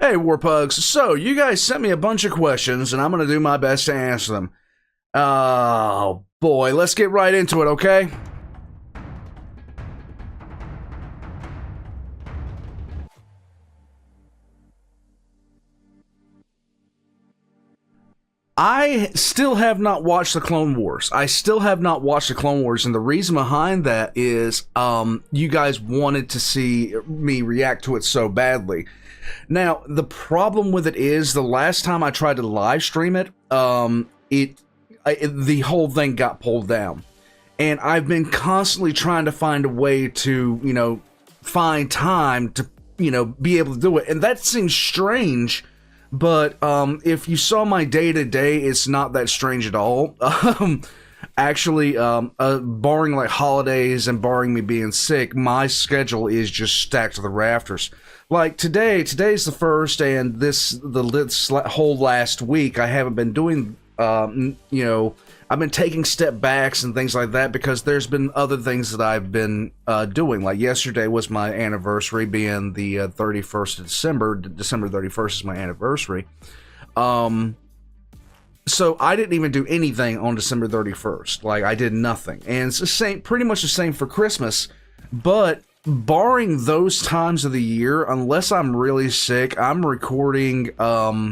Hey, Warpugs. So, you guys sent me a bunch of questions, and I'm going to do my best to answer them. Oh, boy. Let's get right into it, okay? I still have not watched the Clone Wars. And the reason behind that is, you guys wanted to see me react to it so badly. Now, the problem with it is, the last time I tried to live stream it, the whole thing got pulled down. And I've been constantly trying to find a way to, find time to, be able to do it. And that seems strange, but if you saw my day-to-day, it's not that strange at all. Actually, barring like holidays and barring me being sick, my schedule is just stacked to the rafters. Like today's the first, and this whole last week I haven't been doing, I've been taking step backs and things like that because there's been other things that I've been doing. Like yesterday was my anniversary, being the 31st of December. December 31st is my anniversary. So I didn't even do anything on December 31st. Like, I did nothing. And it's the same, pretty much the same for Christmas. But barring those times of the year, unless I'm really sick, I'm recording a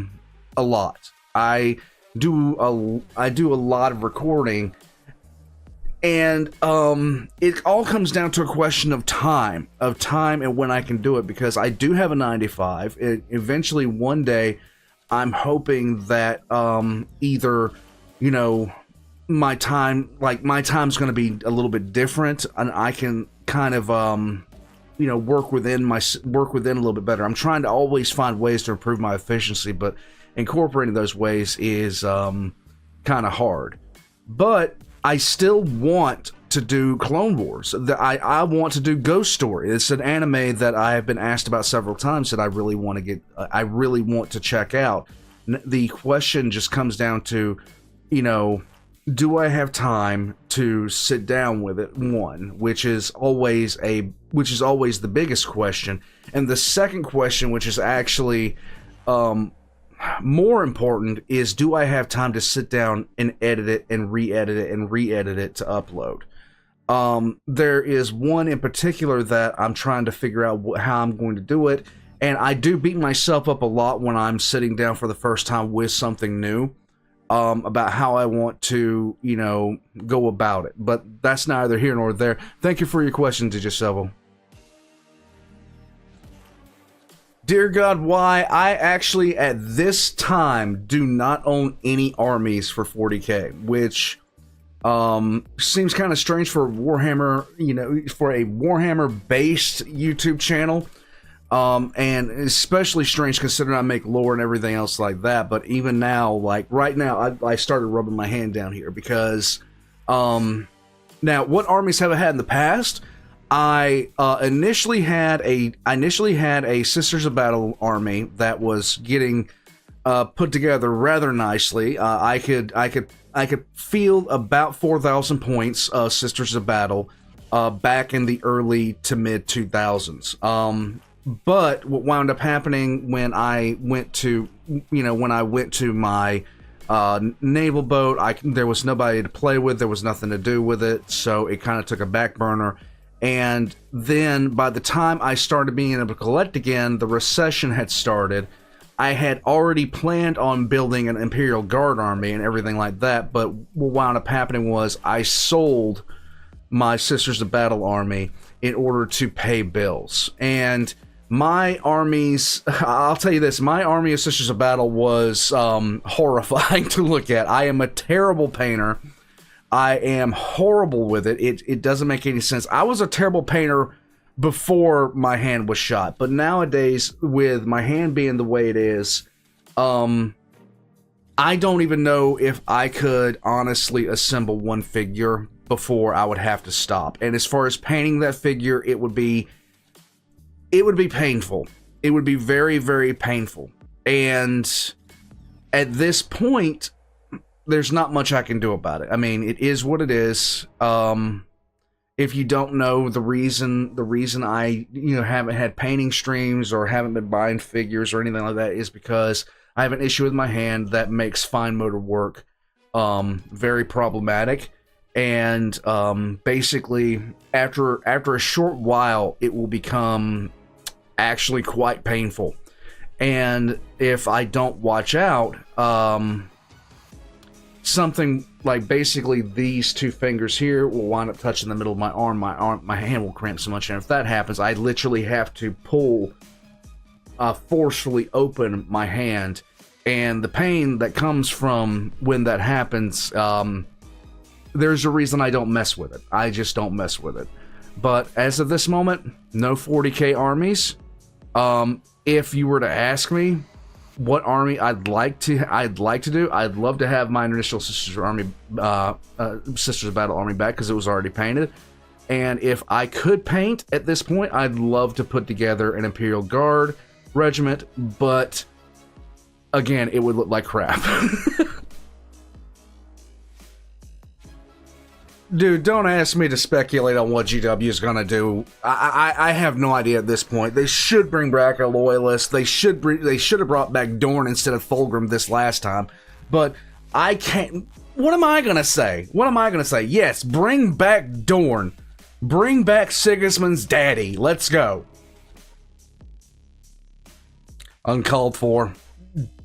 lot. I do a lot of recording, and it all comes down to a question of time and when I can do it, because I do have a 9 to 5. Eventually one day I'm hoping that either my time's going to be a little bit different, and I can kind of work within a little bit better. I'm trying to always find ways to improve my efficiency, but incorporating those ways is kind of hard. But I still want to do Clone Wars. I want to do Ghost Story. It's an anime that I have been asked about several times that I really want to check out. The question just comes down to, do I have time to sit down with it? One, which is always the biggest question, and the second question, which is actually more important, is do I have time to sit down and edit it and re-edit it and re-edit it to upload? There is one in particular that I'm trying to figure out how I'm going to do it, and I do beat myself up a lot when I'm sitting down for the first time with something new, about how I want to, go about it. But that's neither here nor there. Thank you for your question, Digisevel. Dear God, why? I actually, at this time, do not own any armies for 40k, which seems kind of strange for Warhammer, for a Warhammer-based YouTube channel, and especially strange considering I make lore and everything else like that. But even now, like right now, I started rubbing my hand down here because, now, what armies have I had in the past? I initially had a Sisters of Battle army that was getting put together rather nicely. I could field about 4,000 points of Sisters of Battle back in the early to mid 2000s. But what wound up happening when I went to my naval boat, there was nobody to play with, there was nothing to do with it, so it kind of took a back burner. And then by the time I started being able to collect again, the recession had started. I had already planned on building an Imperial Guard army and everything like that, but what wound up happening was I sold my Sisters of Battle army in order to pay bills. And my armies, I'll tell you this, my army of Sisters of Battle was horrifying to look at. I am a terrible painter. I am horrible with it. It doesn't make any sense. I was a terrible painter before my hand was shot, but nowadays, with my hand being the way it is, I don't even know if I could honestly assemble one figure before I would have to stop. And as far as painting that figure, it would be painful. It would be very, very painful. And at this point, there's not much I can do about it. I mean, it is what it is. If you don't know the reason I haven't had painting streams or haven't been buying figures or anything like that is because I have an issue with my hand that makes fine motor work very problematic, and basically after a short while it will become actually quite painful, and if I don't watch out, something like basically these two fingers here will wind up touching the middle of my arm. My hand will cramp so much, and if that happens, I literally have to pull forcefully open my hand, and the pain that comes from when that happens, there's a reason I don't mess with it. I just don't mess with it. But as of this moment, no 40k armies. If you were to ask me what army I'd like to do, I'd love to have my initial Sisters Army, Sisters of Battle army back, because it was already painted. And if I could paint at this point, I'd love to put together an Imperial Guard regiment, but again, it would look like crap. Dude, don't ask me to speculate on what GW is gonna do. I have no idea at this point. They should bring back a loyalist. They should have brought back Dorn instead of Fulgrim this last time. But I can't. What am I gonna say? What am I gonna say? Yes, bring back Dorn. Bring back Sigismund's daddy. Let's go. Uncalled for.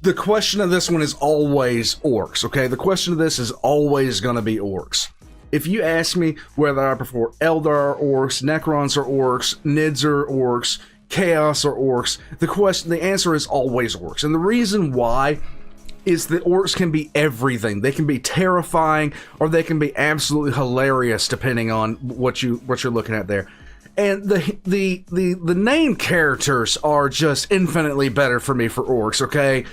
The question of this one is always orcs. Okay, the question of this is always gonna be orcs. If you ask me whether I prefer Eldar orcs, Necrons or orcs, Nids or orcs, Chaos or orcs, the answer is always orcs. And the reason why is that orcs can be everything. They can be terrifying, or they can be absolutely hilarious, depending on what you're looking at there. And the named characters are just infinitely better for me for orcs. Okay,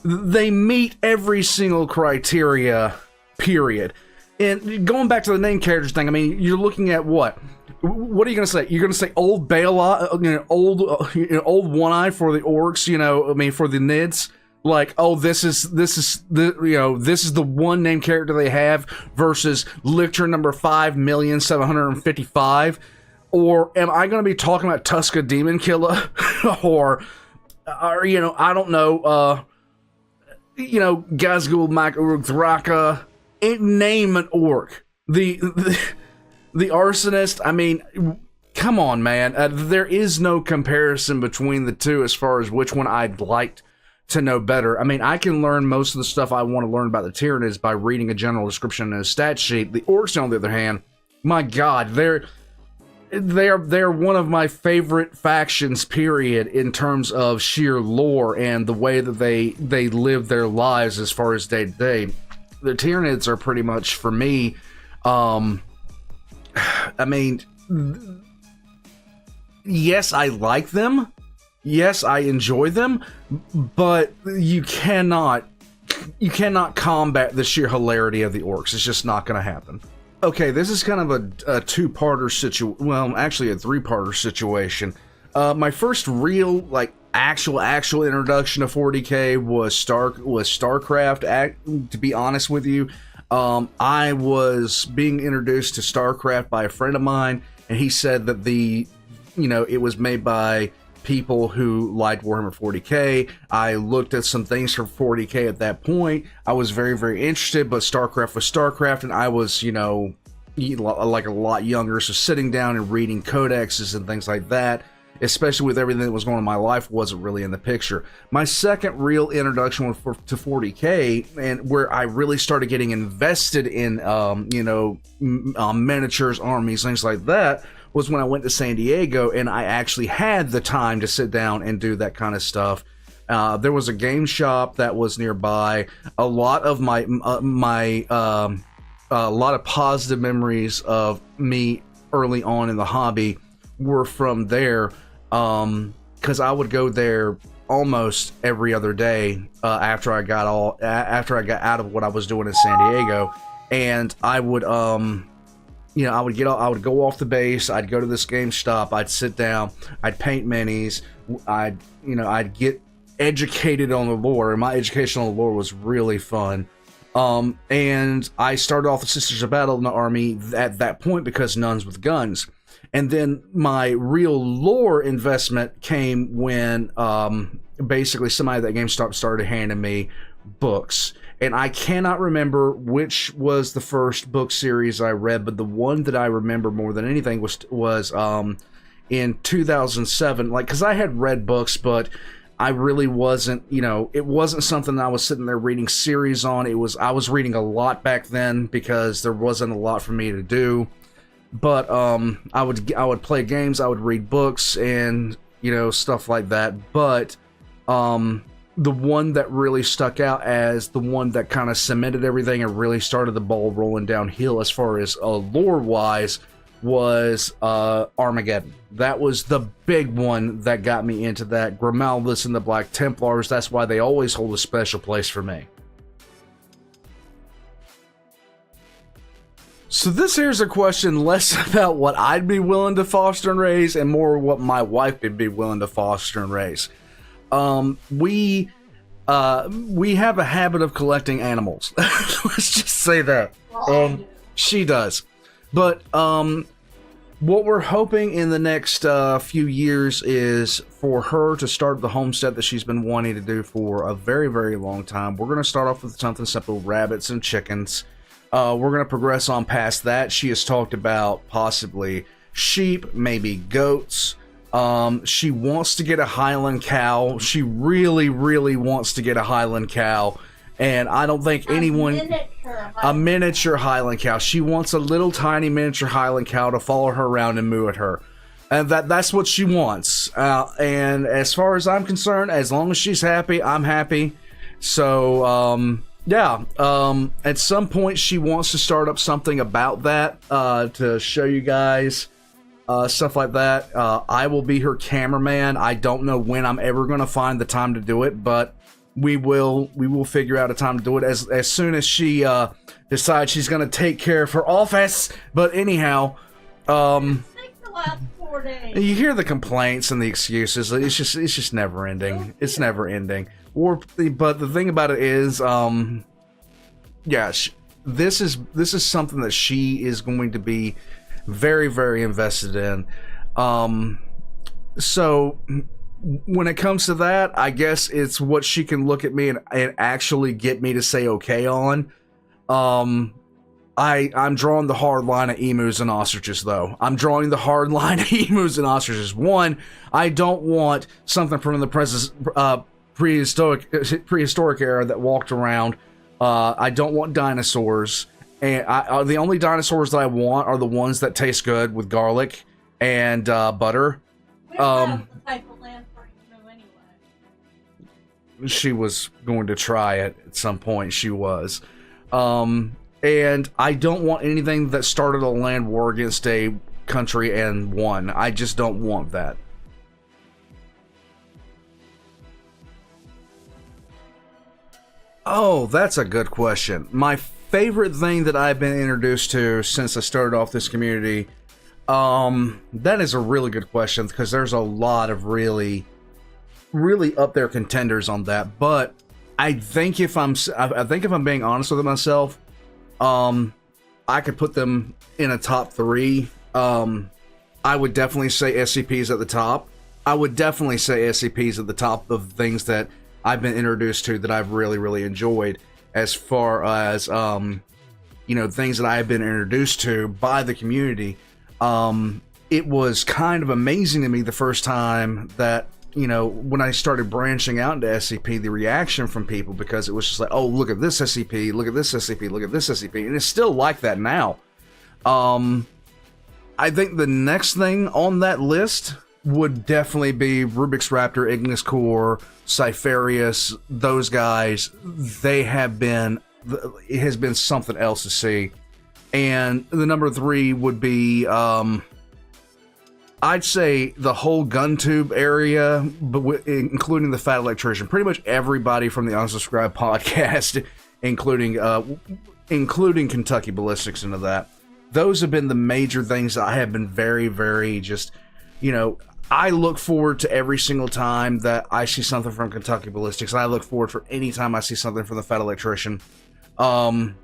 they meet every single criteria. Period. And going back to the name characters thing, I mean, you're looking at what? What are you gonna say? You're gonna say old Bela, old One Eye for the orcs, I mean, for the Nids. Like, oh, this is the one name character they have versus Lictor number 5,755,000, or am I gonna be talking about Tuska Demon Killer, or I don't know, Gazgul Mak Uruk Thraka. Name an orc. The arsonist. I mean, come on, man. There is no comparison between the two as far as which one I'd like to know better. I mean, I can learn most of the stuff I want to learn about the Tyranids by reading a general description and a stat sheet. The orcs, on the other hand, my God, they're one of my favorite factions. Period. In terms of sheer lore and the way that they live their lives as far as day to day. The Tyranids are pretty much, for me, I mean, yes, I like them. Yes, I enjoy them, but you cannot combat the sheer hilarity of the orcs. It's just not going to happen. Okay, this is kind of a two-parter situation. Well, actually a three-parter situation. My first real, actual introduction to 40k was StarCraft. To be honest with you, I was being introduced to StarCraft by a friend of mine, and he said that it was made by people who liked Warhammer 40k. I looked at some things from 40k at that point. I was very, very interested, but StarCraft was StarCraft, and I was, like a lot younger, so sitting down and reading codexes and things like that, especially with everything that was going on in my life, wasn't really in the picture. My second real introduction to 40k, and where I really started getting invested in, miniatures, armies, things like that, was when I went to San Diego, and I actually had the time to sit down and do that kind of stuff. There was a game shop that was nearby. A lot of a lot of positive memories of me early on in the hobby were from there. Because I would go there almost every other day after I got out of what I was doing in San Diego, and I would I would go off the base, I'd go to this GameStop, I'd sit down, I'd paint minis, I'd get educated on the lore, and my education on the lore was really fun. And I started off the Sisters of Battle in the army at that point because nuns with guns. And then my real lore investment came when basically somebody at that GameStop started handing me books. And I cannot remember which was the first book series I read, but the one that I remember more than anything was in 2007. Like, because I had read books, but I really wasn't, it wasn't something I was sitting there reading series on. I was reading a lot back then because there wasn't a lot for me to do. But I would play games, I would read books, and stuff like that. But the one that really stuck out as the one that kind of cemented everything and really started the ball rolling downhill as far as lore wise was Armageddon. That was the big one that got me into that. Grimaldus and the Black Templars, that's why they always hold a special place for me. So this here's a question less about what I'd be willing to foster and raise and more what my wife would be willing to foster and raise. We have a habit of collecting animals. Let's just say that. She does. But what we're hoping in the next few years is for her to start the homestead that she's been wanting to do for a very, very long time. We're going to start off with something simple, rabbits and chickens. We're going to progress on past that. She has talked about possibly sheep, maybe goats. She wants to get a Highland cow. She really, really wants to get a Highland cow. And I don't think anyone... A miniature Highland cow. She wants a little tiny miniature Highland cow to follow her around and moo at her. And that's what she wants. And as far as I'm concerned, as long as she's happy, I'm happy. So, yeah. At some point, she wants to start up something about that to show you guys. Stuff like that. I will be her cameraman. I don't know when I'm ever going to find the time to do it, but we will figure out a time to do it as soon as she decides she's going to take care of her office. But anyhow, The last 4 days. you hear the complaints and the excuses. It's just never ending. It's never ending. But the thing about it is, yeah, this is something that she is going to be very, very invested in. So when it comes to that, I guess it's what she can look at me and actually get me to say okay on. I'm drawing the hard line of emus and ostriches, though. I'm drawing the hard line of emus and ostriches. One, I don't want something from the prehistoric era that walked around. I don't want dinosaurs. And the only dinosaurs that I want are the ones that taste good with garlic and butter. We don't have the type of land for emu anyway. She was going to try it at some point. She was. And I don't want anything that started a land war against a country and won. I just don't want that. Oh, that's a good question. My favorite thing that I've been introduced to since I started off this community, that is a really good question because there's a lot of really, really up there contenders on that. But I think if I'm being honest with myself, I could put them in a top 3. I would definitely say SCPs at the top. I would definitely say SCPs at the top of things that I've been introduced to that I've really, really enjoyed. As far as, things that I have been introduced to by the community. It was kind of amazing to me the first time that, when I started branching out into SCP, the reaction from people, because it was just like, oh, look at this SCP, look at this SCP, look at this SCP. And it's still like that now. I think the next thing on that list would definitely be Rubik's Raptor, Ignis Core, Cypherius, those guys. It has been something else to see. And the number 3 would be, I'd say the whole gun tube area, but including the Fat Electrician. Pretty much everybody from the Unsubscribed podcast, including Kentucky Ballistics into that. Those have been the major things that I have been very, very just, I look forward to every single time that I see something from Kentucky Ballistics. I look forward for any time I see something from the Fat Electrician. And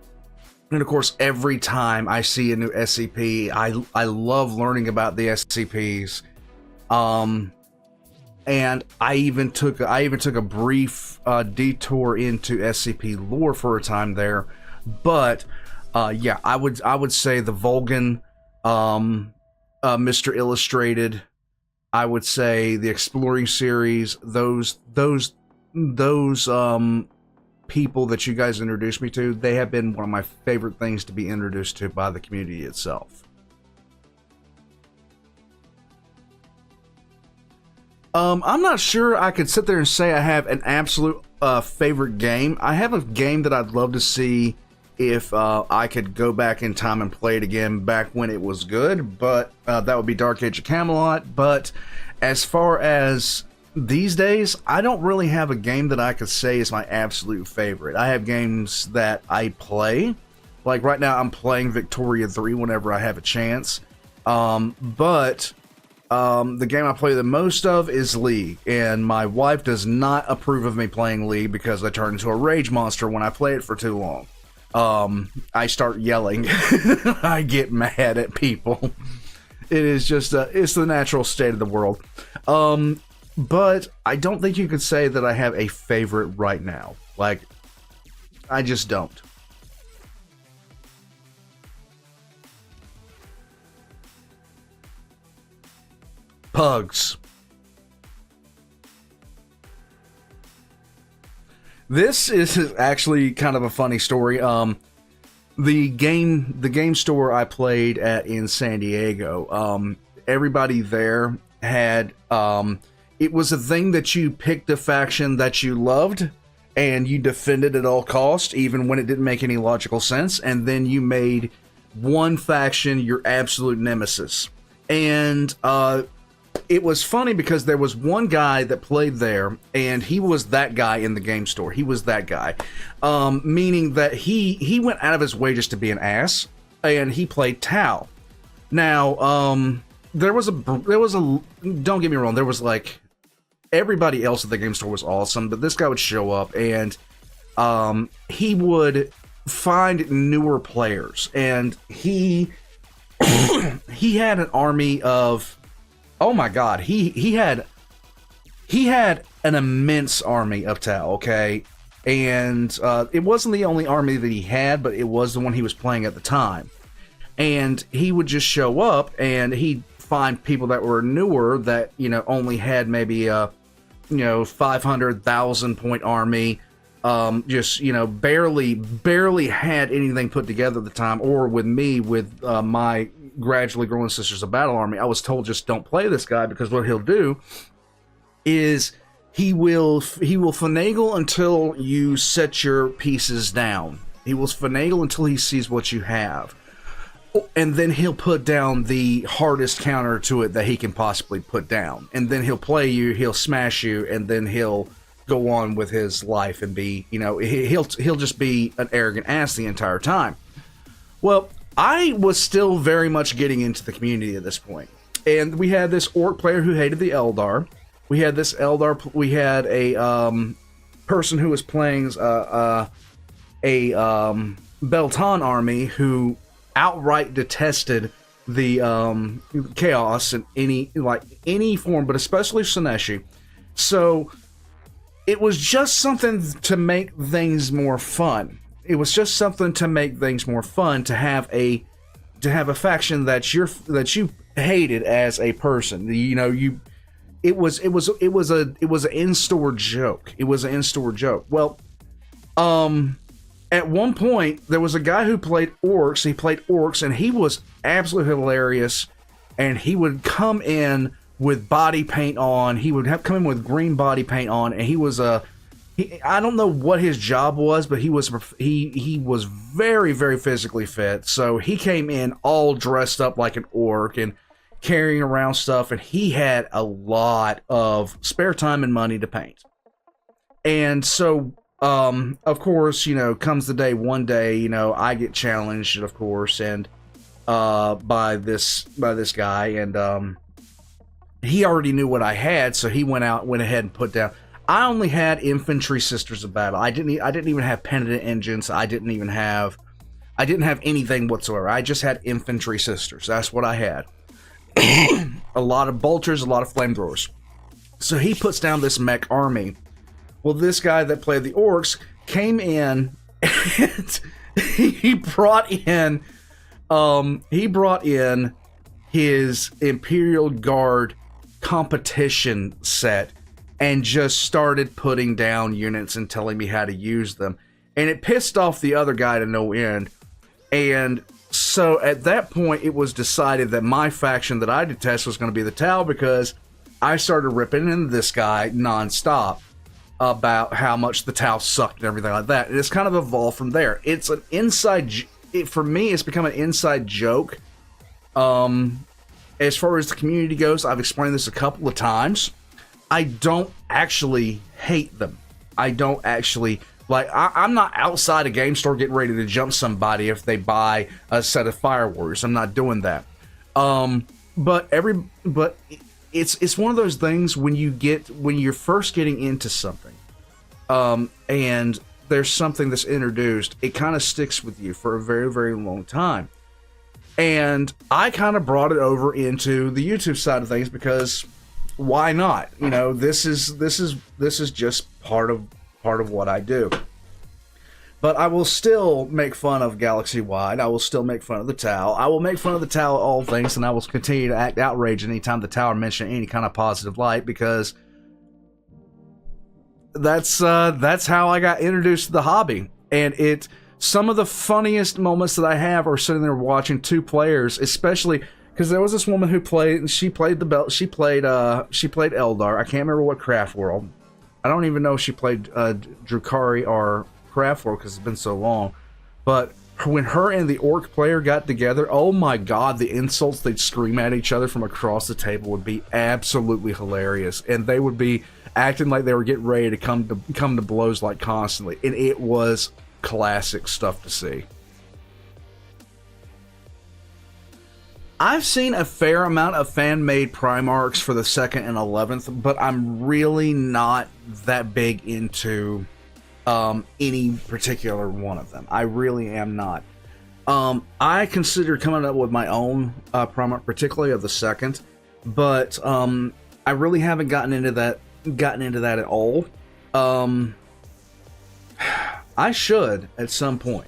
of course, every time I see a new SCP, I love learning about the SCPs. And I even took a brief detour into SCP lore for a time there. But yeah, I would say the Vulcan, Mr. Illustrated, I would say the Exploring series, those people that you guys introduced me to, they have been one of my favorite things to be introduced to by the community itself. I'm not sure I could sit there and say I have an absolute favorite game. I have a game that I'd love to see if I could go back in time and play it again back when it was good, but that would be Dark Age of Camelot. But as far as these days, I don't really have a game that I could say is my absolute favorite. I have games that I play. Like right now, I'm playing Victoria 3 whenever I have a chance. But the game I play the most of is League, and my wife does not approve of me playing League because I turn into a rage monster when I play it for too long. I start yelling. I get mad at people. It is just, it's the natural state of the world. But I don't think you could say that I have a favorite right now. Like, I just don't. Pugs. This is actually kind of a funny story. The game store I played at in San Diego, everybody there had, it was a thing that you picked a faction that you loved and you defended at all costs, even when it didn't make any logical sense, and then you made one faction your absolute nemesis. And it was funny because there was one guy that played there, and he was that guy in the game store. He was that guy, meaning that he went out of his way just to be an ass, and he played Tau. Now, there was a don't get me wrong, there was like everybody else at the game store was awesome, but this guy would show up and he would find newer players, and he had an army of, oh my god, he had an immense army of Tau, okay? And it wasn't the only army that he had, but it was the one he was playing at the time. And he would just show up and he'd find people that were newer that, you know, only had maybe a, 500,000 point army, just, barely had anything put together at the time. Or with me, with my gradually growing Sisters of Battle army, I was told just don't play this guy, because what he'll do is he will finagle until you set your pieces down. He will finagle until he sees what you have, and then he'll put down the hardest counter to it that he can possibly put down, and then he'll play you, he'll smash you, and then he'll go on with his life and be, he'll just be an arrogant ass the entire time. Well, I was still very much getting into the community at this point, and we had this Orc player who hated the Eldar. We had this Eldar. We had a person who was playing a Beltan army who outright detested the chaos in any form, but especially Sineshi. So it was just something to make things more fun. It was just something to make things more fun to have a faction that you hated as a person. It was an in-store joke. It was an in-store joke. Well, at one point there was a guy who played Orcs. He played Orcs, and he was absolutely hilarious. And he would come in with body paint on. He would come in with green body paint on, and he was I don't know what his job was, but he was very, very physically fit. So he came in all dressed up like an orc and carrying around stuff, and he had a lot of spare time and money to paint. And so, of course, comes the day, one day, I get challenged, of course, and by this guy, and he already knew what I had, so he went ahead and put down. I only had infantry sisters of battle. I didn't even have penitent engines. I didn't have anything whatsoever. I just had infantry sisters. That's what I had. A lot of bolters, a lot of flamethrowers. So he puts down this mech army. Well, this guy that played the orcs came in and he brought in his Imperial Guard competition set and just started putting down units and telling me how to use them. And it pissed off the other guy to no end. And so at that point, it was decided that my faction that I detest was going to be the Tau, because I started ripping into this guy nonstop about how much the Tau sucked and everything like that. And it's kind of evolved from there. It's an inside... for me, it's become an inside joke. As far as the community goes, I've explained this a couple of times. I don't actually hate them. I don't actually... Like, I'm not outside a game store getting ready to jump somebody if they buy a set of Fire Warriors. I'm not doing that. But it's one of those things when you're first getting into something, and there's something that's introduced, it kind of sticks with you for a very, very long time. And I kind of brought it over into the YouTube side of things because why not? You know, this is just part of what I do. But I will still make fun of Galaxy-wide. I will still make fun of the Tau. I will make fun of the Tau at all things, and I will continue to act outraged anytime the Tau are mentioned in any kind of positive light, because that's how I got introduced to the hobby. And some of the funniest moments that I have are sitting there watching two players, especially because there was this woman who played Eldar. I can't remember what craft world. I don't even know if she played Drukhari or Craft World because it's been so long. But when her and the orc player got together, oh my god, the insults they'd scream at each other from across the table would be absolutely hilarious. And they would be acting like they were getting ready to come to blows like constantly. And it was classic stuff to see. I've seen a fair amount of fan-made Primarchs for the 2nd and 11th, but I'm really not that big into any particular one of them. I really am not. I consider coming up with my own Primarch, particularly of the 2nd, but I really haven't gotten into that at all. I should at some point.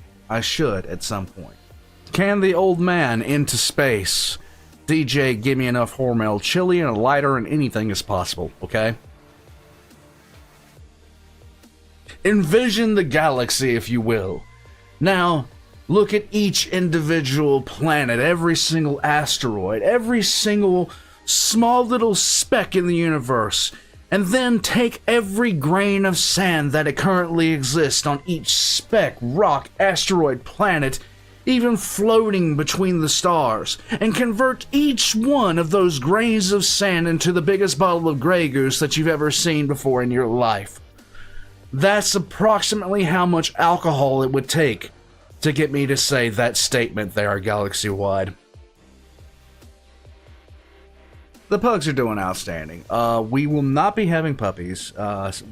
Can the old man into space? DJ, give me enough Hormel chili and a lighter and anything is possible, okay? Envision the galaxy, if you will. Now, look at each individual planet, every single asteroid, every single small little speck in the universe, and then take every grain of sand that currently exists on each speck, rock, asteroid, planet, even floating between the stars, and convert each one of those grains of sand into the biggest bottle of Grey Goose that you've ever seen before in your life. That's approximately how much alcohol it would take to get me to say that statement there, Galaxy-wide. The pugs are doing outstanding. We will not be having puppies.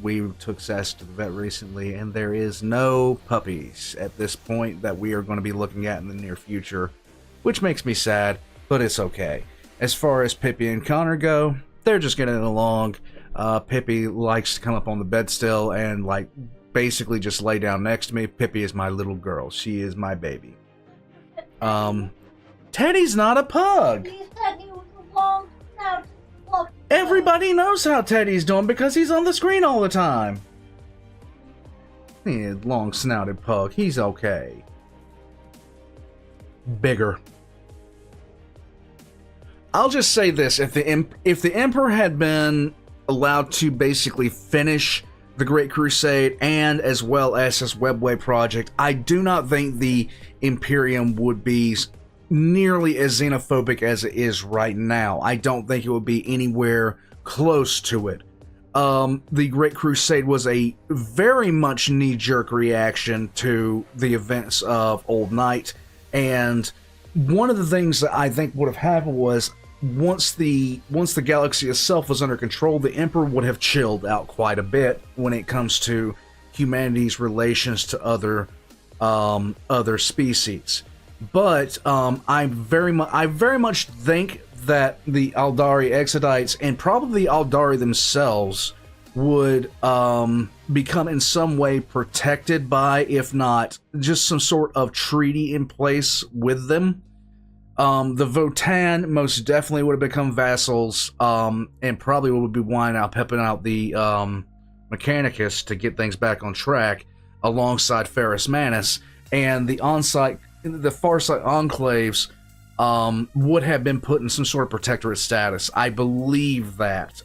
We took Sass to the vet recently, and there is no puppies at this point that we are going to be looking at in the near future, which makes me sad, but it's okay. As far as Pippi and Connor go, they're just getting along. Pippi likes to come up on the bed still and basically just lay down next to me. Pippi is my little girl. She is my baby. Teddy's not a pug. He said he was a long snout. Everybody knows how Teddy's doing because he's on the screen all the time. Yeah, long-snouted pug. He's okay. Bigger. I'll just say this: if the Emperor had been allowed to basically finish the Great Crusade and as well as his Webway project, I do not think the Imperium would be nearly as xenophobic as it is right now. I don't think it would be anywhere close to it. The Great Crusade was a very much knee-jerk reaction to the events of Old Night, and one of the things that I think would have happened was once the galaxy itself was under control, the Emperor would have chilled out quite a bit when it comes to humanity's relations to other species. But I very much think that the Aldari Exodites and probably the Aldari themselves would become in some way protected by, if not just some sort of treaty in place with them. The Votan most definitely would have become vassals, and probably would be winding up helping out the Mechanicus to get things back on track alongside Ferrus Manus, and the Farsight enclaves would have been put in some sort of protectorate status. I believe that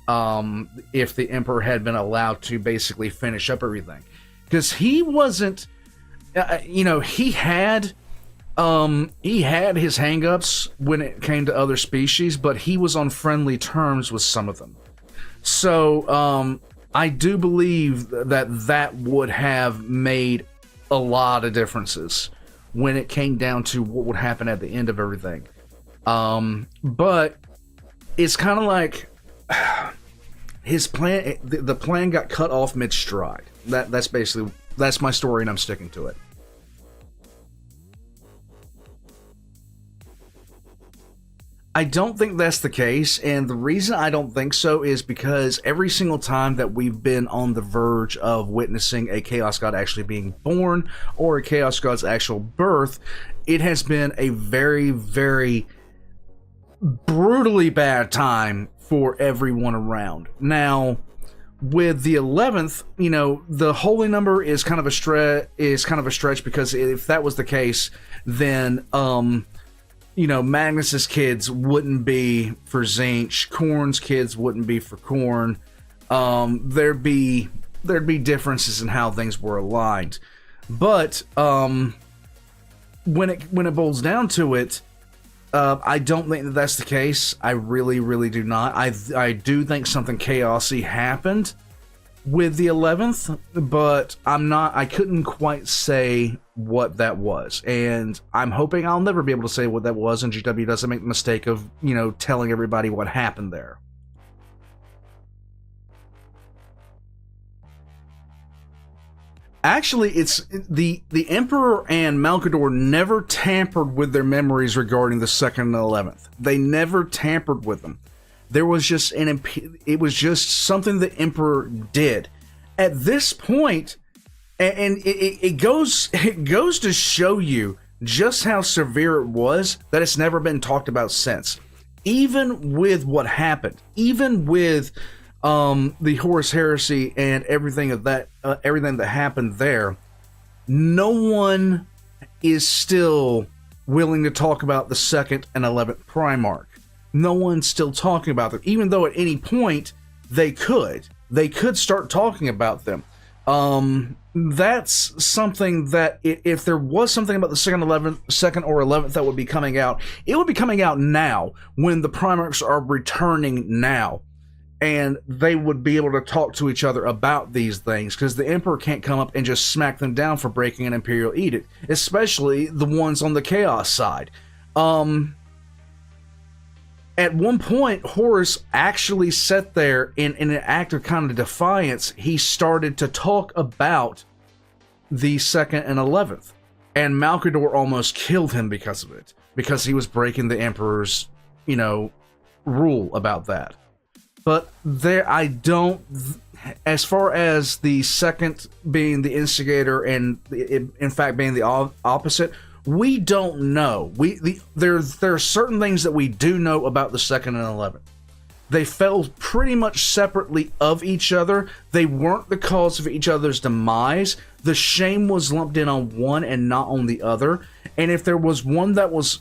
if the Emperor had been allowed to basically finish up everything, because he wasn't, he had his hangups when it came to other species, but he was on friendly terms with some of them. So I do believe that would have made a lot of differences when it came down to what would happen at the end of everything. But it's kind of like his plan, the plan got cut off mid-stride. That's my story, and I'm sticking to it. I don't think that's the case, and the reason I don't think so is because every single time that we've been on the verge of witnessing a Chaos God actually being born, or a Chaos God's actual birth, it has been a very, very brutally bad time for everyone around. Now, with the 11th, the holy number is kind of a stretch, because if that was the case, then Magnus's kids wouldn't be for Tzeentch, Khorne's kids wouldn't be for Khorne. There'd be differences in how things were aligned. But when it boils down to it, I don't think that's the case. I really, really do not. I do think something chaosy happened with the 11th, but I couldn't quite say what that was, and I'm hoping I'll never be able to say what that was, and GW doesn't make the mistake of, telling everybody what happened there. Actually, it's the Emperor and Malcador never tampered with their memories regarding the 2nd and 11th. They never tampered with them. There was just it was just something the Emperor did. At this point, and it goes to show you just how severe it was that it's never been talked about since. Even with what happened, even with the Horus Heresy and everything that happened there, no one is still willing to talk about the 2nd and 11th Primarch. No one's still talking about them, even though at any point they could start talking about them. That's something that if there was something about the 2nd or 11th that would be coming out, it would be coming out now, when the Primarchs are returning now, and they would be able to talk to each other about these things, because the Emperor can't come up and just smack them down for breaking an Imperial edict, especially the ones on the Chaos side. At one point, Horus actually sat there in an act of kind of defiance. He started to talk about the 2nd and 11th, and Malcador almost killed him because of it, because he was breaking the Emperor's, rule about that. But as far as the 2nd being the instigator and in fact being the opposite, we don't know. There are certain things that we do know about the 2nd and 11th. They fell pretty much separately of each other. They weren't the cause of each other's demise. The shame was lumped in on one and not on the other. And if there was one that was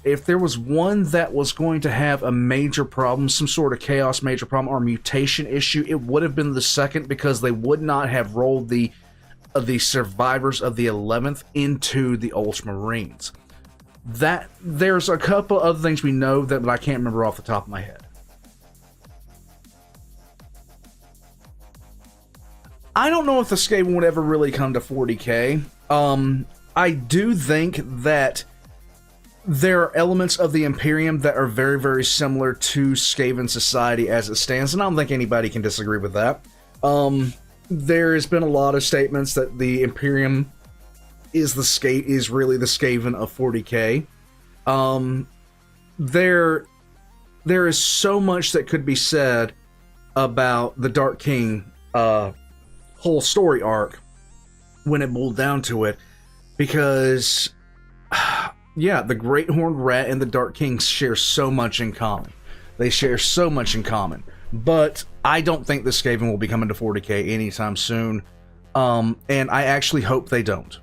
going to have a major problem, some sort of chaos major problem or mutation issue, it would have been the 2nd, because they would not have rolled the survivors of the 11th into the Ultramarines. That there's a couple other things we know but I can't remember off the top of my head. I don't know if the Skaven would ever really come to 40k. I do think that there are elements of the Imperium that are very, very similar to Skaven society as it stands, and I don't think anybody can disagree with that. There has been a lot of statements that the Imperium is really the Skaven of 40k. There is so much that could be said about the Dark King whole story arc when it boiled down to it, because yeah, the Great Horned Rat and the Dark King share so much in common. They share so much in common. But I don't think the Skaven will be coming to 40k anytime soon. And I actually hope they don't.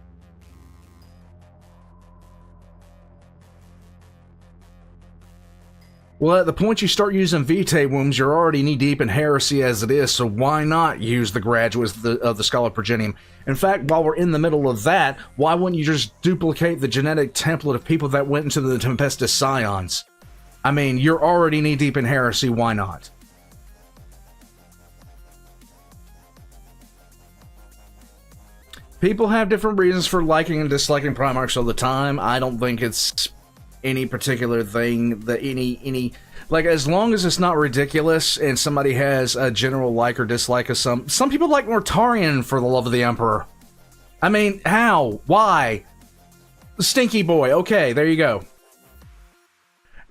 Well, at the point you start using vitae wombs, you're already knee-deep in heresy as it is, so why not use the graduates of the Scholar Progenium? In fact, while we're in the middle of that, why wouldn't you just duplicate the genetic template of people that went into the Tempestus Scions? I mean, you're already knee-deep in heresy, why not? People have different reasons for liking and disliking Primarchs all the time. I don't think it's any particular thing that any like, as long as it's not ridiculous and somebody has a general like or dislike of some people like Mortarion, for the love of the Emperor. I mean, how? Why? Stinky boy. Okay, there you go.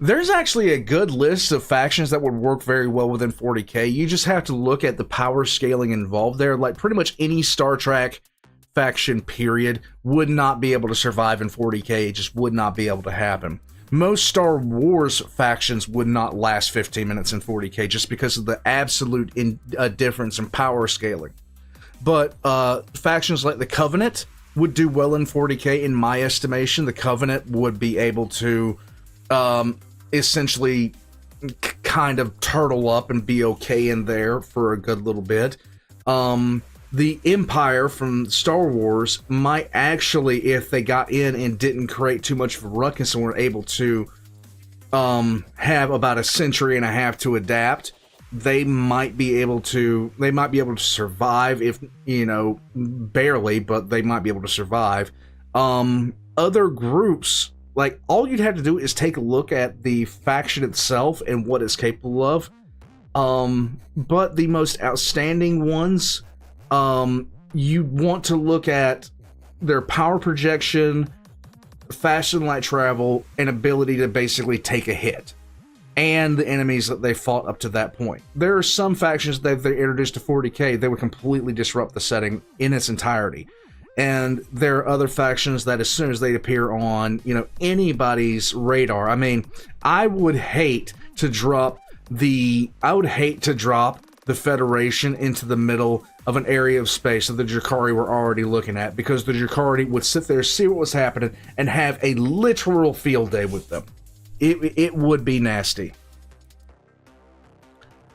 There's actually a good list of factions that would work very well within 40k. You just have to look at the power scaling involved there. Like, pretty much any Star Trek faction, period, would not be able to survive in 40k. It just would not be able to happen. Most Star Wars factions would not last 15 minutes in 40k just because of the absolute difference in power scaling. But factions like the Covenant would do well in 40k, in my estimation. The Covenant would be able to essentially kind of turtle up and be okay in there for a good little bit. The Empire from Star Wars might actually, if they got in and didn't create too much of a ruckus and were able to have about a century and a half to adapt, they might be able to survive, if, you know, barely, but they might be able to survive. Other groups, like, all you'd have to do is take a look at the faction itself and what it's capable of. But the most outstanding ones, you want to look at their power projection, fast and light travel, and ability to basically take a hit, and the enemies that they fought up to that point. There are some factions that they introduced to 40k, they would completely disrupt the setting in its entirety. And there are other factions that as soon as they appear on, you know, anybody's radar, I mean, I would hate to drop the Federation into the middle of an area of space that the Drakari were already looking at, because the Drakari would sit there, see what was happening, and have a literal field day with them. It would be nasty.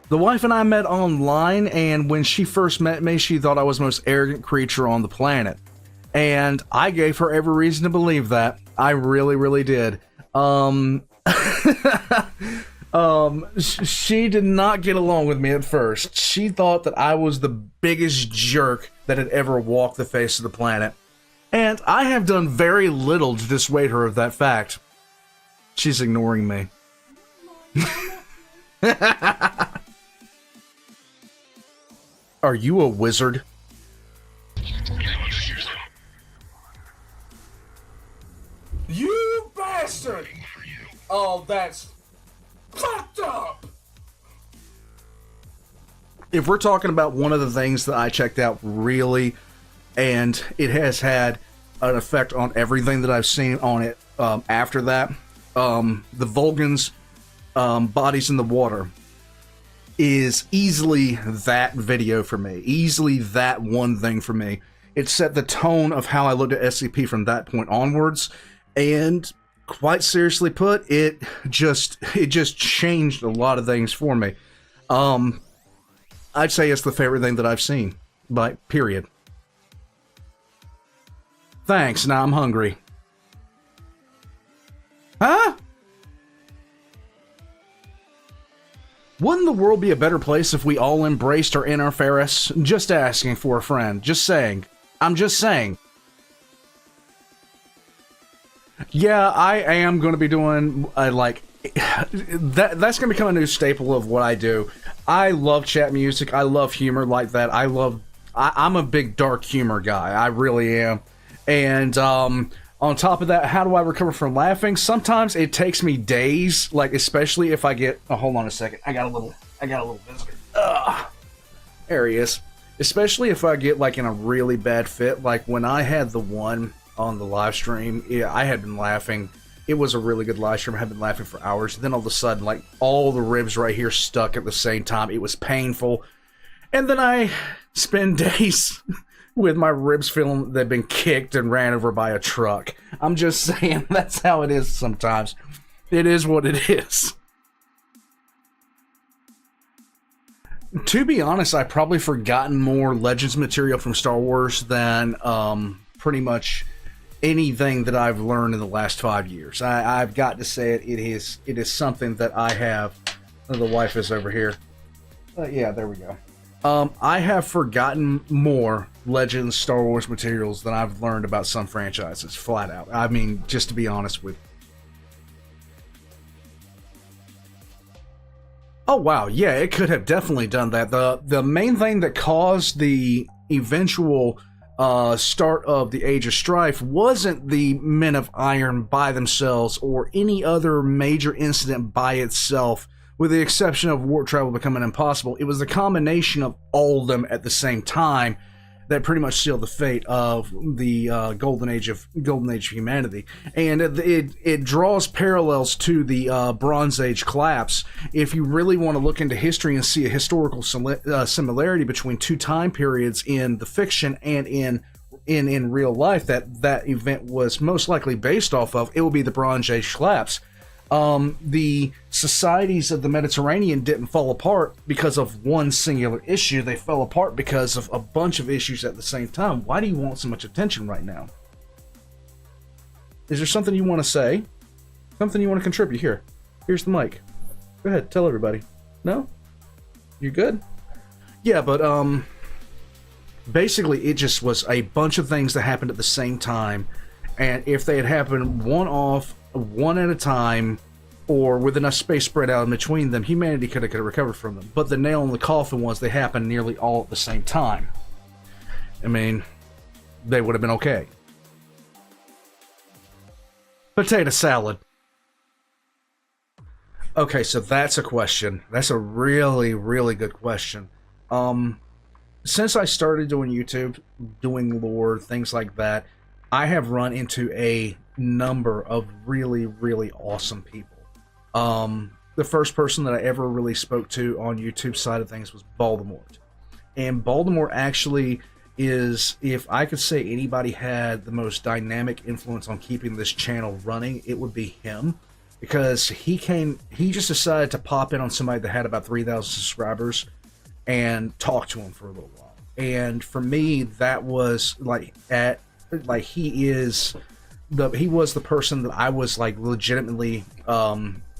The wife and I met online, and when she first met me, she thought I was the most arrogant creature on the planet. And I gave her every reason to believe that. I really, really did. She did not get along with me at first. She thought that I was the biggest jerk that had ever walked the face of the planet. And I have done very little to dissuade her of that fact. She's ignoring me. Are you a wizard? You bastard! Oh, that's fucked up! If we're talking about one of the things that I checked out really, and it has had an effect on everything that I've seen on it after that, the Vulgans' Bodies in the Water is easily that video for me. Easily that one thing for me. It set the tone of how I looked at SCP from that point onwards, and quite seriously put, it just changed a lot of things for me. I'd say it's the favorite thing that I've seen, like, period. Thanks, now I'm hungry. Huh? Wouldn't the world be a better place if we all embraced our inner Ferris? Just asking for a friend. Just saying. I'm just saying. Yeah, I am going to be doing like that. That's going to become a new staple of what I do. I love chat music. I love humor like that. I'm a big dark humor guy. I really am. And on top of that, how do I recover from laughing? Sometimes it takes me days. Like especially if I get. Oh, hold on a second. I got a little visitor. There he is. Especially if I get like in a really bad fit, like when I had the one on the live stream, yeah, I had been laughing. It was a really good live stream. I had been laughing for hours. Then all of a sudden, like all the ribs right here stuck at the same time. It was painful. And then I spend days with my ribs feeling they've been kicked and ran over by a truck. I'm just saying, that's how it is sometimes. It is what it is. To be honest, I've probably forgotten more Legends material from Star Wars than pretty much anything that I've learned in the last 5 years. I've got to say it. It is something that I have. Oh, the wife is over here. Yeah, there we go. I have forgotten more Legends Star Wars materials than I've learned about some franchises, flat out. I mean, just to be honest with you. Oh wow, yeah, it could have definitely done that. The main thing that caused the eventual start of the Age of Strife wasn't the Men of Iron by themselves or any other major incident by itself, with the exception of warp travel becoming impossible. It was the combination of all of them at the same time that pretty much sealed the fate of the golden age of humanity, and it draws parallels to the Bronze Age collapse. If you really want to look into history and see a historical similarity between two time periods in the fiction and in real life that event was most likely based off of, it will be the Bronze Age collapse. The societies of the Mediterranean didn't fall apart because of one singular issue. They fell apart because of a bunch of issues at the same time. Why do you want so much attention right now? Is there something you want to say? Something you want to contribute? Here's the mic. Go ahead, tell everybody. No? You good? Yeah, but basically it just was a bunch of things that happened at the same time, and if they had happened one at a time, or with enough space spread out in between them, humanity could have recovered from them. But the nail in the coffin was they happened nearly all at the same time. I mean, they would have been okay. Potato salad. Okay, so that's a question. That's a really, really good question. Since I started doing YouTube, doing lore, things like that, I have run into a number of really, really awesome people. The first person that I ever really spoke to on YouTube side of things was Voldemort. And Voldemort actually is, if I could say anybody had the most dynamic influence on keeping this channel running, it would be him. Because he just decided to pop in on somebody that had about 3,000 subscribers and talk to him for a little while. And for me, that was he was the person that I was like legitimately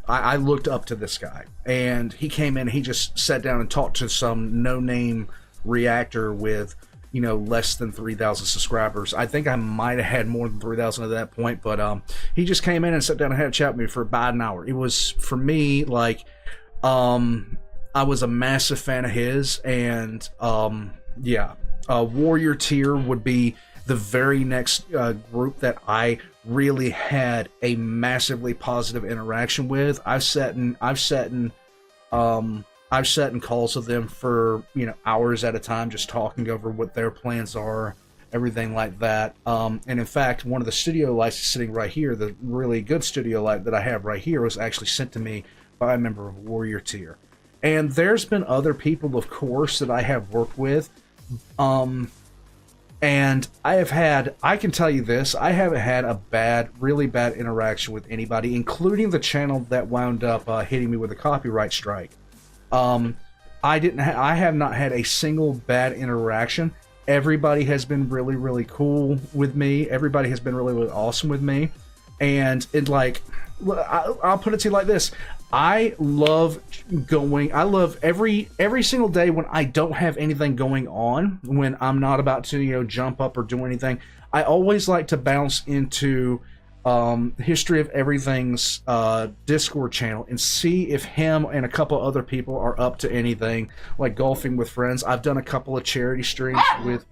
I looked up to this guy, and he came in, he just sat down and talked to some no-name reactor with, less than 3,000 subscribers. I think I might have had more than 3,000 at that point, but he just came in and sat down and had a chat with me for about an hour. It was, for me, like, I was a massive fan of his, and Warrior Tier would be the very next group that I really had a massively positive interaction with. I've sat in calls with them for hours at a time, just talking over what their plans are, everything like that. And in fact, one of the studio lights is sitting right here. The really good studio light that I have right here was actually sent to me by a member of Warrior Tier. And there's been other people, of course, that I have worked with. And I can tell you this, I haven't had a really bad interaction with anybody, including the channel that wound up hitting me with a copyright strike. I have not had a single bad interaction. Everybody has been really, really cool with me. Everybody has been really, really awesome with me. And I'll put it to you like this. I love every single day when I don't have anything going on, when I'm not about to, jump up or do anything. I always like to bounce into History of Everything's Discord channel and see if him and a couple other people are up to anything like golfing with friends. I've done a couple of charity streams with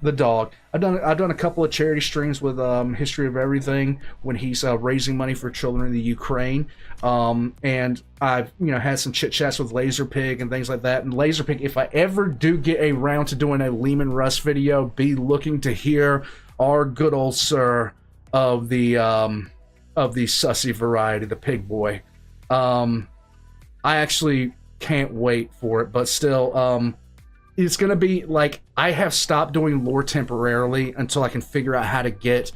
the dog. I've done a couple of charity streams with History of Everything when he's raising money for children in the Ukraine, and I've had some chit chats with Laserpig and things like that. And Laserpig, if I ever do get around to doing a Lehman Russ video, be looking to hear our good old sir of the sussy variety, the pig boy. I actually can't wait for it, but still, it's going to be like, I have stopped doing lore temporarily until I can figure out how to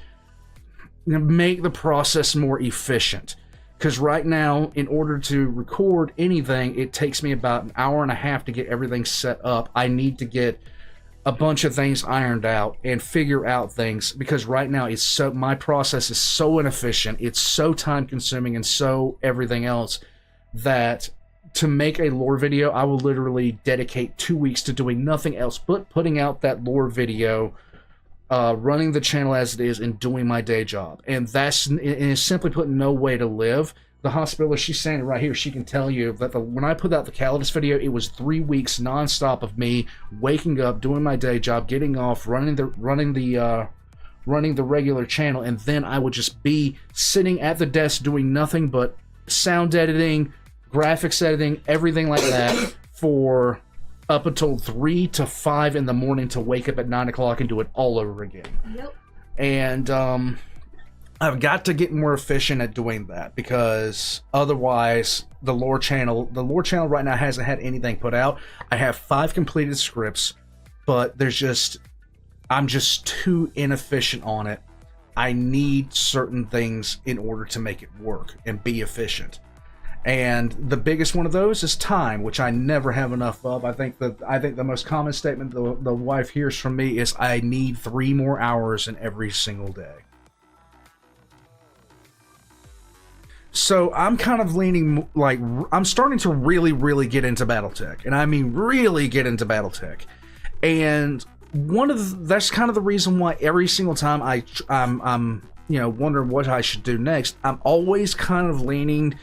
make the process more efficient. Because right now, in order to record anything, it takes me about an hour and a half to get everything set up. I need to get a bunch of things ironed out and figure out things, because right now my process is so inefficient, it's so time consuming and so everything else, that to make a lore video, I will literally dedicate 2 weeks to doing nothing else but putting out that lore video, running the channel as it is, and doing my day job. And is simply put, no way to live. The hospitalist, she's standing right here, she can tell you that when I put out the Calidus video, it was 3 weeks nonstop of me waking up, doing my day job, getting off, running the regular channel, and then I would just be sitting at the desk doing nothing but sound editing, graphics editing, everything like that, for up until 3 to 5 in the morning, to wake up at 9 o'clock and do it all over again. Yep. And I've got to get more efficient at doing that, because otherwise the lore channel right now hasn't had anything put out. I have 5 completed scripts, but I'm just too inefficient on it. I need certain things in order to make it work and be efficient. And the biggest one of those is time, which I never have enough of. I think the most common statement the wife hears from me is, I need 3 more hours in every single day. So I'm kind of leaning, like, I'm starting to really, really get into BattleTech, and I mean really get into BattleTech. And that's kind of the reason why every single time I'm wondering what I should do next, I'm always kind of leaning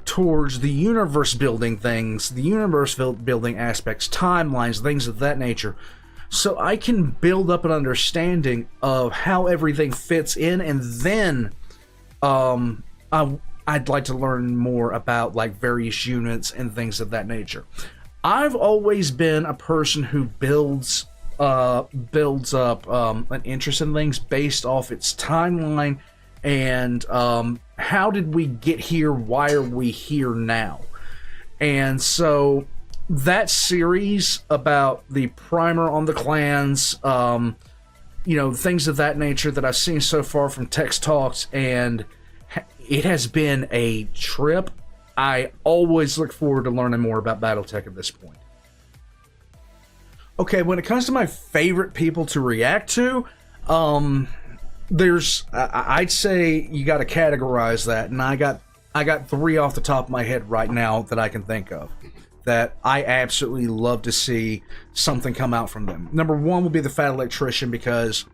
towards the universe building things, the universe building aspects, timelines, things of that nature, so I can build up an understanding of how everything fits in. And then I'd like to learn more about like various units and things of that nature. I've always been a person who builds up an interest in things based off its timeline and how did we get here, why are we here now. And so that series about the primer on the clans, things of that nature that I've seen so far from Text Talks, and it has been a trip. I always look forward to learning more about BattleTech at this point. Okay, when it comes to my favorite people to react to, I'd say you got to categorize that, and I got 3 off the top of my head right now that I can think of that I absolutely love to see something come out from them. Number 1 would be the Fat Electrician, because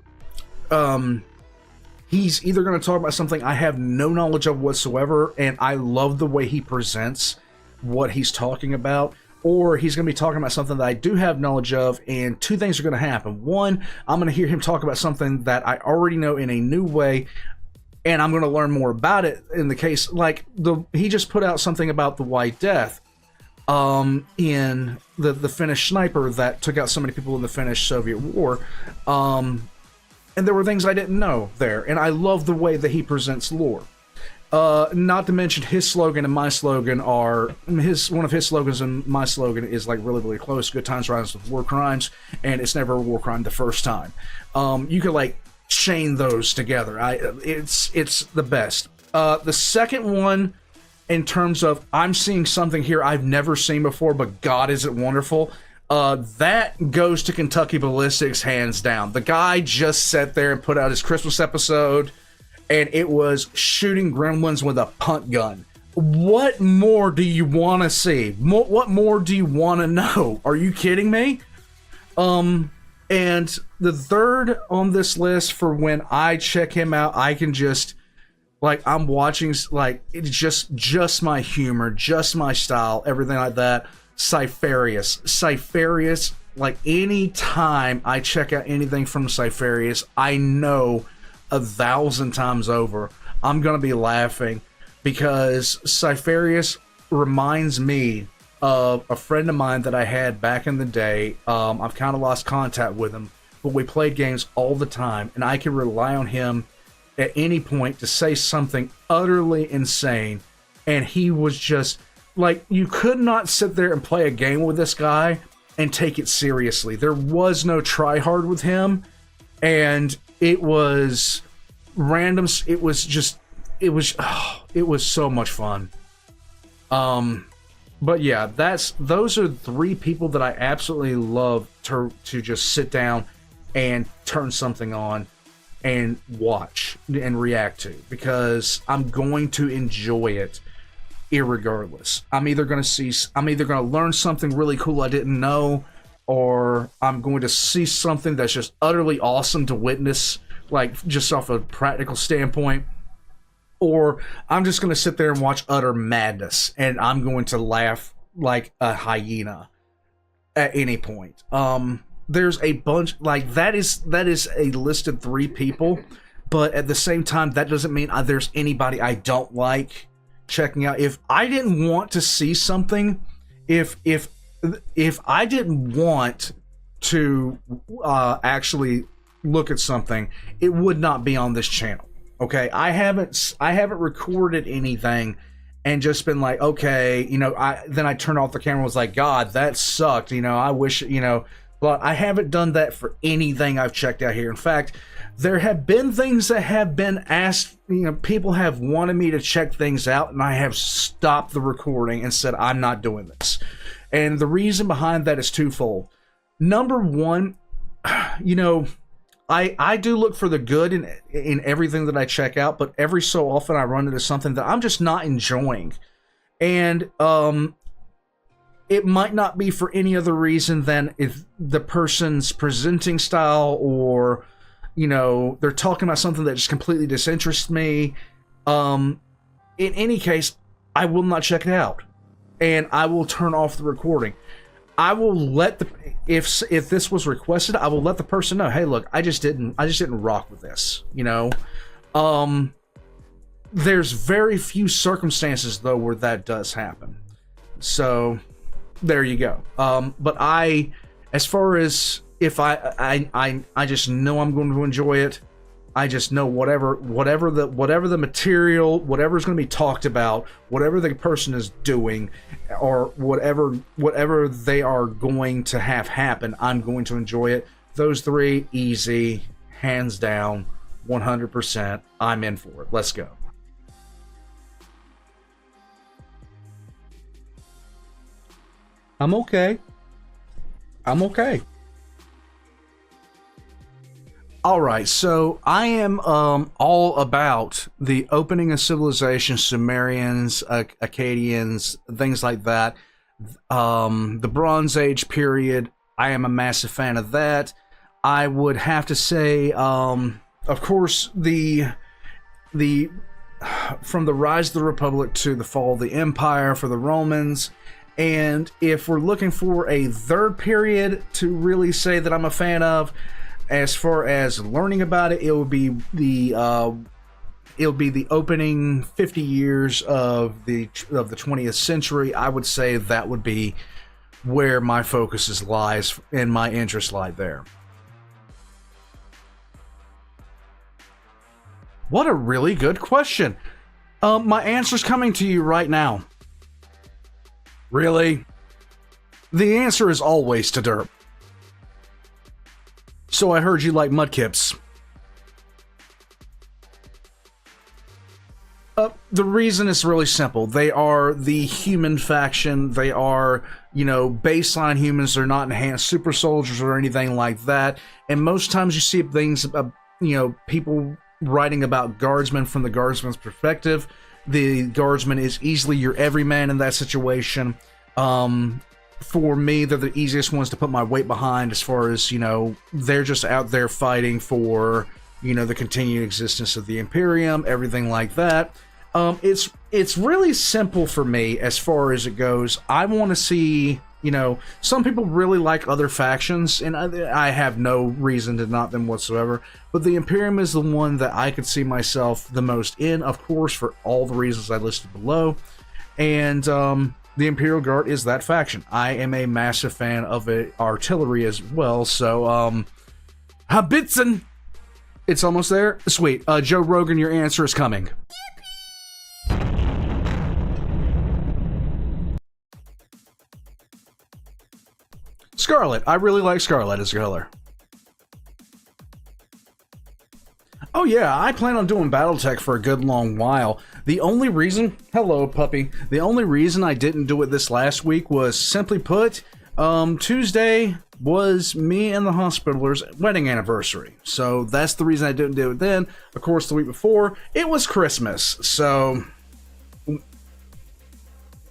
he's either going to talk about something I have no knowledge of whatsoever, and I love the way he presents what he's talking about, or he's going to be talking about something that I do have knowledge of, and 2 things are going to happen. 1, I'm going to hear him talk about something that I already know in a new way, and I'm going to learn more about it. In the case, like, he just put out something about the White Death, in the Finnish sniper that took out so many people in the Finnish-Soviet War, and there were things I didn't know there, and I love the way that he presents lore. Not to mention his slogan and my slogan are one of his slogans and my slogan is like really, really close. Good times rhymes with war crimes, and it's never a war crime the first time. You could like chain those together. It's the best. The second one, in terms of I'm seeing something here I've never seen before, but God, is it wonderful? That goes to Kentucky Ballistics, hands down. The guy just sat there and put out his Christmas episode, and it was shooting gremlins with a punt gun. What more do you want to see? What more do you want to know? Are you kidding me? And the third on this list for when I check him out, I can just like I'm watching like it's just my humor, just my style, everything like that. Cypherius, like any time I check out anything from Cypherius, I know 1,000 times over I'm gonna be laughing because Cypherius reminds me of a friend of mine that I had back in the day. I've kind of lost contact with him, but we played games all the time, and I could rely on him at any point to say something utterly insane, and he was just like, you could not sit there and play a game with this guy and take it seriously. There was no try hard with him, and it was random. It was so much fun. But yeah, those are 3 people that I absolutely love to just sit down and turn something on and watch and react to, because I'm going to enjoy it irregardless. I'm either going to learn something really cool I didn't know, or I'm going to see something that's just utterly awesome to witness, like just off a practical standpoint, or I'm just going to sit there and watch utter madness, and I'm going to laugh like a hyena at any point. There's a bunch, like, that is a listed 3 people, but at the same time, that doesn't mean there's anybody I don't like checking out. If I didn't want to see something, if I didn't want to actually look at something, it would not be on this channel. Okay, I haven't recorded anything and just been like, okay, then I turned off the camera and was like, God, that sucked. I wish, but I haven't done that for anything I've checked out here. In fact, there have been things that have been asked, people have wanted me to check things out, and I have stopped the recording and said, I'm not doing this. And the reason behind that is twofold. Number one, I do look for the good in everything that I check out, but every so often I run into something that I'm just not enjoying. And it might not be for any other reason than if the person's presenting style, or they're talking about something that just completely disinterests me. In any case, I will not check it out, and I will turn off the recording. I will let if this was requested, I will let the person know, hey, look, I just didn't rock with this. There's very few circumstances though where that does happen. So there you go. But as far as if I just know I'm going to enjoy it. I just know whatever the material, whatever's going to be talked about, whatever the person is doing, or whatever they are going to have happen, I'm going to enjoy it. Those 3, easy, hands down, 100%. I'm in for it. Let's go. I'm okay. Alright, so I am all about the opening of civilization, Sumerians, Akkadians, things like that. The Bronze Age period, I am a massive fan of that. I would have to say, of course, the from the rise of the Republic to the fall of the Empire for the Romans. And if we're looking for a third period to really say that I'm a fan of, as far as learning about it, it will be the opening 50 years of the 20th century. I would say that would be where my focus lies and my interest lie there. What a really good question. My answer's coming to you right now. Really? The answer is always to derp. So I heard you like mudkips. The reason is really simple. They are the human faction. They are, baseline humans. They're not enhanced super soldiers or anything like that. And most times you see things, people writing about guardsmen from the guardsman's perspective. The guardsman is easily your everyman in that situation. For me, they're the easiest ones to put my weight behind as far as, you know, they're just out there fighting for, you know, the continued existence of the Imperium, everything like that. It's really simple for me as far as it goes. I want to see, you know, some people really like other factions, and I have no reason to not them whatsoever, but the Imperium is the one that I could see myself the most in, of course, for all the reasons I listed below. And the Imperial Guard is that faction. I am a massive fan of it, artillery as well, so Habitzen! It's almost there? Sweet. Joe Rogan, your answer is coming. Scarlet. I really like Scarlet as a color. Oh yeah, I plan on doing BattleTech for a good long while. The only reason... Hello, puppy. The only reason I didn't do it this last week was, simply put, Tuesday was me and the Hospitalers' wedding anniversary. So that's the reason I didn't do it then. Of course, the week before, it was Christmas. So...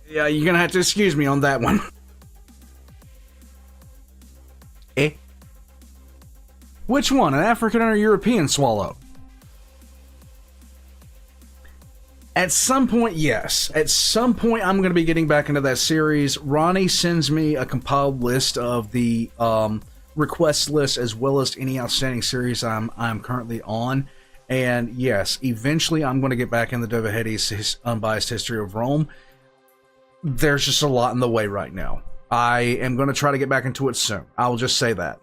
yeah, you're gonna have to excuse me on that one. Eh? Which one, an African or European swallow? At some point, yes. At some point, I'm going to be getting back into that series. Ronnie sends me a compiled list of the request list, as well as any outstanding series I'm currently on. And yes, eventually I'm going to get back into Dovahetti's Unbiased History of Rome. There's just a lot in the way right now. I am going to try to get back into it soon. I will just say that.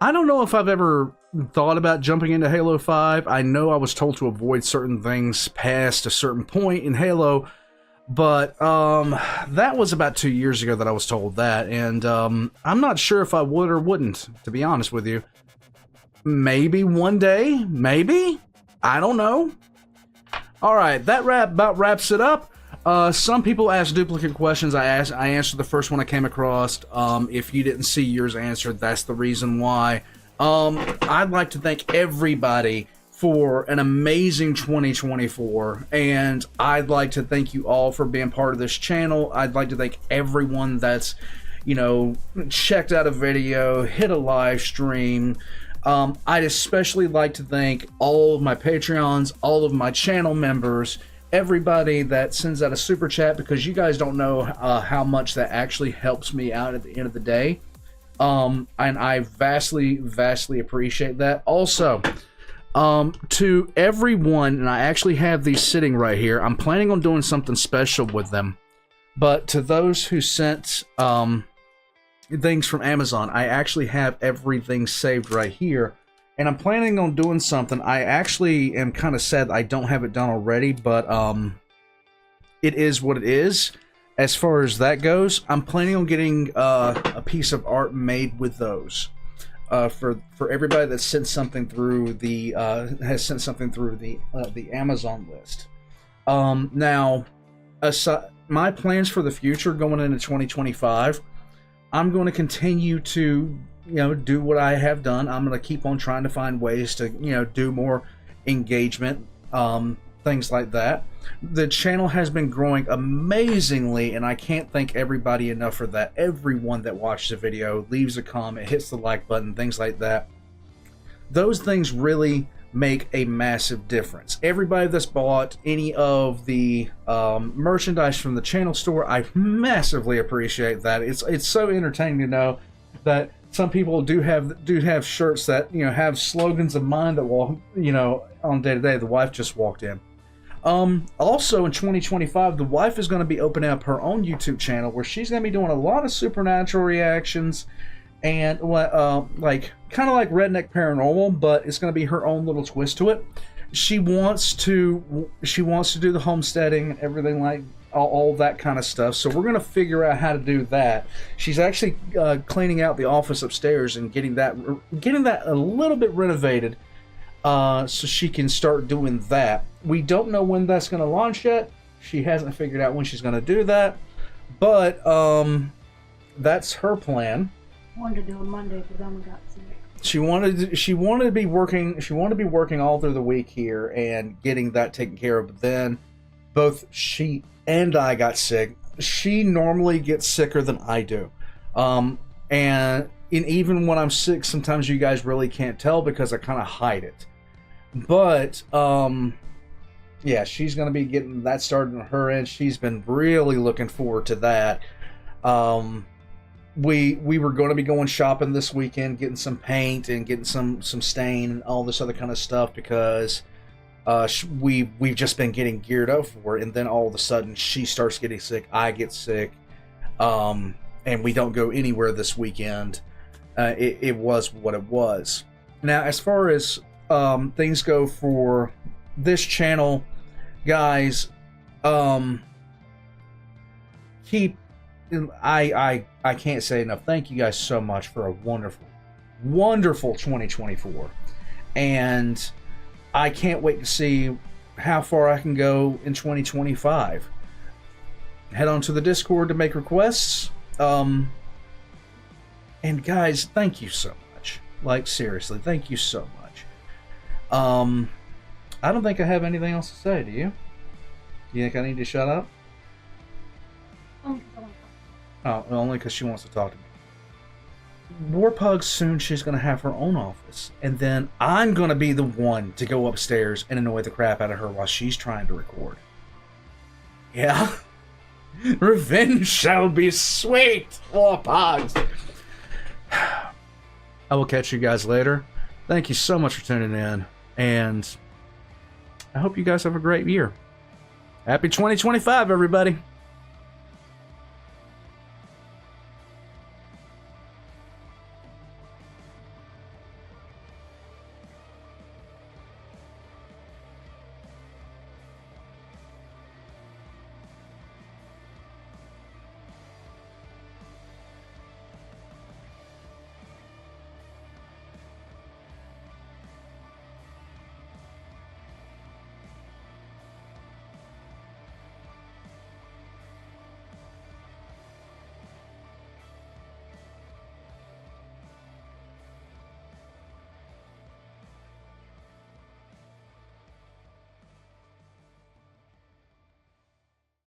I don't know if I've ever thought about jumping into Halo 5. I know I was told to avoid certain things past a certain point in Halo, but that was about 2 years ago that I was told that, and I'm not sure if I would or wouldn't, to be honest with you. Maybe one day? Maybe? I don't know. Alright, that about wraps it up. Some people ask duplicate questions. I answered the first one I came across. If you didn't see yours answered, that's the reason why. I'd like to thank everybody for an amazing 2024, and I'd like to thank you all for being part of this channel. I'd like to thank everyone that's, you know, checked out a video, hit a live stream. I'd especially like to thank all of my Patreons, all of my channel members, everybody that sends out a super chat, because you guys don't know how much that actually helps me out at the end of the day. And I vastly appreciate that. Also, to everyone, and I actually have these sitting right here, I'm planning on doing something special with them, but to those who sent things from Amazon, I actually have everything saved right here, and I'm planning on doing something. I actually am kind of sad I don't have it done already, but it is what it is. As far as that goes, I'm planning on getting a piece of art made with those for everybody that sent something through the the Amazon list. Now, my plans for the future going into 2025, I'm going to continue to, you know, do what I have done. I'm going to keep on trying to find ways to, you know, do more engagement, things like that. The channel has been growing amazingly, and I can't thank everybody enough for that. Everyone that watches the video, leaves a comment, hits the like button, things like that. Those things really make a massive difference. Everybody that's bought any of the merchandise from the channel store, I massively appreciate that. It's so entertaining to know that some people do have shirts that, you know, have slogans of mine that will, you know, on day to day. The wife just walked in. Also in 2025, the wife is going to be opening up her own YouTube channel where she's going to be doing a lot of supernatural reactions and like kind of like Redneck Paranormal, but it's going to be her own little twist to it. She wants to do the homesteading and everything, like all that kind of stuff. So we're going to figure out how to do that. She's actually cleaning out the office upstairs and getting that a little bit renovated. So she can start doing that. We don't know when that's going to launch yet. She hasn't figured out when she's going to do that, but that's her plan. I wanted to do it Monday, but then we got sick. She wanted to be working all through the week here and getting that taken care of. But then both she and I got sick. she normally gets sicker than I do. And even when I'm sick, sometimes you guys really can't tell because I kind of hide it. But, yeah, she's going to be getting that started on her end. She's been really looking forward to that. We were going to be going shopping this weekend, getting some paint and getting some stain and all this other kind of stuff because we've just been getting geared up for it. And then all of a sudden she starts getting sick, I get sick, and we don't go anywhere this weekend. It was what it was. Now, as far as things go for this channel, guys, I can't say enough. Thank you guys so much for a wonderful 2024, and I can't wait to see how far I can go in 2025. Head on to the Discord to make requests. And guys, thank you so much. Like, seriously, thank you so much. I don't think I have anything else to say, do you? Do you think I need to shut up? Oh, only because she wants to talk to me. Warpug, soon she's going to have her own office. And then I'm going to be the one to go upstairs and annoy the crap out of her while she's trying to record. Yeah? Revenge shall be sweet, Warpugs! I will catch you guys later. Thank you so much for tuning in. And I hope you guys have a great year. Happy 2025, everybody!